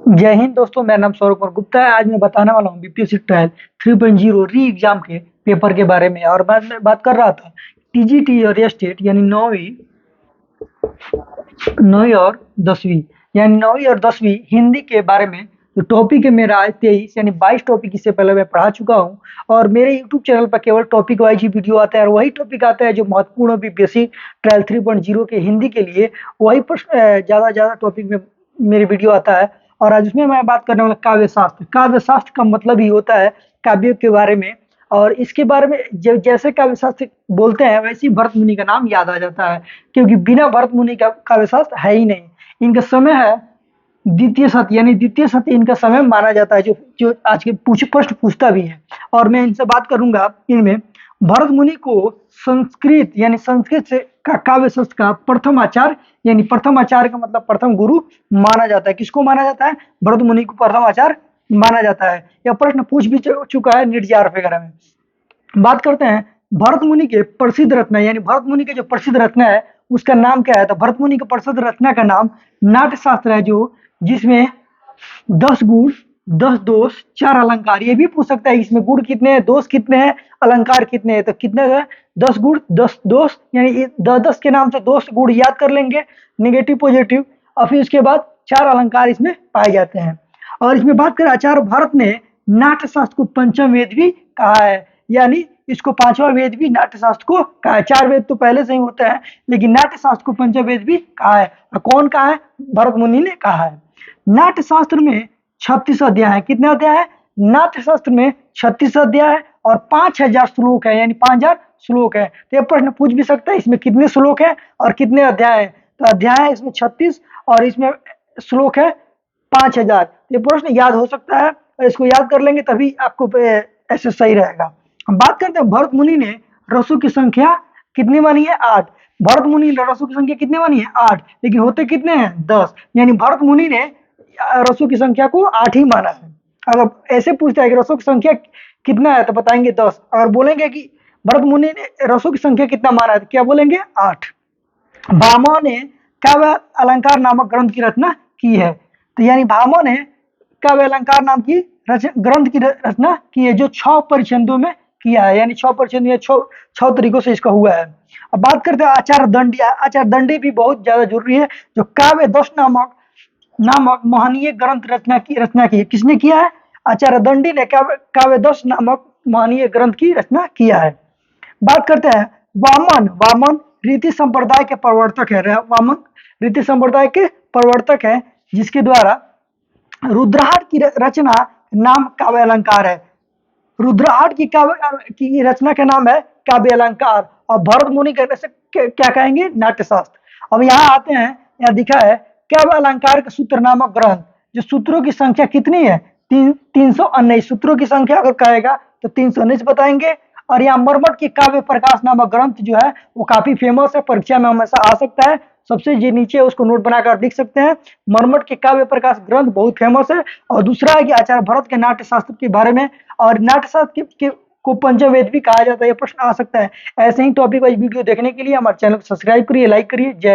जय हिंद दोस्तों, मेरा नाम सौरभ कुमार गुप्ता है। आज मैं बताने वाला हूँ बीपीएससी ट्रायल 3.0 री एग्जाम के पेपर के बारे में। और मैं बात कर रहा था टीजीटी और स्टेट यानी नौवीं और 10वीं यानी 9वीं और 10वीं हिंदी के बारे में। जो टॉपिक है मेरा आज 23 यानी 22 टॉपिक इससे पहले मैं पढ़ा चुका हूँ। और मेरे यूट्यूब चैनल पर केवल टॉपिक वाइज ही वीडियो आता है और वही टॉपिक आता है जो महत्वपूर्ण है बीपीएससी ट्रायल 3.0 के हिंदी के लिए। वही प्रश्न ज़्यादा टॉपिक में मेरी वीडियो आता है। और आज उसमें मैं बात करने वाला काव्य शास्त्र। काव्य शास्त्र का मतलब ही होता है काव्य के बारे में। और इसके बारे में जैसे काव्य शास्त्र बोलते हैं वैसे ही भरत मुनि का नाम याद आ जाता है, क्योंकि बिना भरत मुनि का काव्य शास्त्र है ही नहीं। इनका समय है द्वितीय शती, यानी द्वितीय शती इनका समय माना जाता है, जो जो आज के प्रश्न पूछता भी है। और मैं इनसे बात करूंगा इनमें। भरत मुनि को संस्कृत यानी संस्कृत से का काव्य शास्त्र का प्रथम आचार्य यानी प्रथम आचार्य का मतलब प्रथम गुरु माना जाता है। किसको माना जाता है? भरत मुनि को प्रथम आचार्य माना जाता है। यह प्रश्न पूछ भी चुका है नीट जीआरएफ वगैरह में। बात करते हैं भरत मुनि के प्रसिद्ध रत्न, यानी भरत मुनि के जो प्रसिद्ध रत्न है उसका नाम क्या है? तो भरत मुनि के प्रसिद्ध रत्न का नाम नाट्य शास्त्र है, जो जिसमें 10 गुण 10 दोष 4 अलंकार। ये भी पूछ सकता है इसमें गुण कितने हैं, दोष कितने हैं, अलंकार कितने हैं। तो कितने है? 10 गुण 10 दोष, यानी 10 के नाम से दोष गुण याद कर लेंगे, नेगेटिव पॉजिटिव। और फिर उसके बाद 4 अलंकार इसमें पाए जाते हैं। और इसमें बात करें आचार्य भरत ने नाट्य शास्त्र को पंचम वेद भी कहा है, यानी इसको पांचवा वेद भी नाट्य शास्त्र को कहा है। 4 वेद तो पहले से ही होता है, लेकिन नाट्य शास्त्र को पंचम वेद भी कहा है। और कौन कहा है? भरत मुनि ने कहा है। नाट्य शास्त्र में 36 अध्याय है। कितने अध्याय है? नाट्य शास्त्र में 36 अध्याय है और 5000 श्लोक है, यानी 5000 श्लोक है। तो यह प्रश्न पूछ भी सकता है इसमें कितने श्लोक है और कितने अध्याय है। तो अध्याय है इसमें 36 और इसमें श्लोक है 5000। ये प्रश्न याद हो सकता है और इसको याद कर लेंगे तभी आपको ऐसे सही रहेगा। हम बात करते हैं भरत मुनि ने रसों की संख्या कितनी मानी है? 8। भरत मुनि ने रसों की संख्या कितनी मानी है? 8। लेकिन होते कितने हैं? 10। यानी भरत मुनि ने रसों की संख्या को 8 ही माना है। अगर ऐसे पूछता है कि रसों की संख्या कितना है तो बताएंगे 10। अगर बोलेंगे कि भरत मुनि ने रसों की संख्या कितना माना है तो क्या बोलेंगे? 8। भामा ने काव्य अलंकार नामक ग्रंथ की रचना की है। तो यानी भामा ने काव्य अलंकार नाम की ग्रंथ की रचना की है, जो 6 परिच्छेदों में किया है, यानी 6 परिच्छेद या 6 तरीकों से इसका हुआ है। अब बात करते हैं आचार्य दंडी। आचार्य दंडी भी बहुत ज्यादा जरूरी है, जो काव्य दश नामक महनीय ग्रंथ रचना की। किसने किया है? आचार्य दंडी ने काव्य दश नामक महनीय ग्रंथ की रचना किया है। बात करते हैं वामन रीति संप्रदाय के प्रवर्तक है। वामन रीति संप्रदाय के प्रवर्तक है, जिसके द्वारा रुद्रहाट की रचना नाम काव्य अलंकार है। रुद्रहाट की रचना का नाम है काव्य अलंकार। और भरत मुनि क्या कहेंगे? नाट्य शास्त्र। अब यहाँ आते हैं, यहाँ दिखा है काव्य अलंकार का सूत्र नामक ग्रंथ, जो सूत्रों की संख्या कितनी है? 319 सूत्रों की संख्या अगर कहेगा तो 319 बताएंगे। और यहाँ मरमट की काव्य प्रकाश नामक ग्रंथ जो है वो काफी फेमस है, परीक्षा में हमेशा आ सकता है। सबसे जो नीचे है उसको नोट बनाकर लिख सकते हैं। मरमट के काव्य प्रकाश ग्रंथ बहुत फेमस है। और दूसरा है कि आचार्य भरत के नाट्य शास्त्र के बारे में, और नाट्य शास्त्र को पंचवेद भी कहा जाता है। यह प्रश्न आ सकता है। ऐसे ही टॉपिक वाइज वीडियो देखने के लिए हमारे चैनल को सब्सक्राइब करिए, लाइक करिए। जय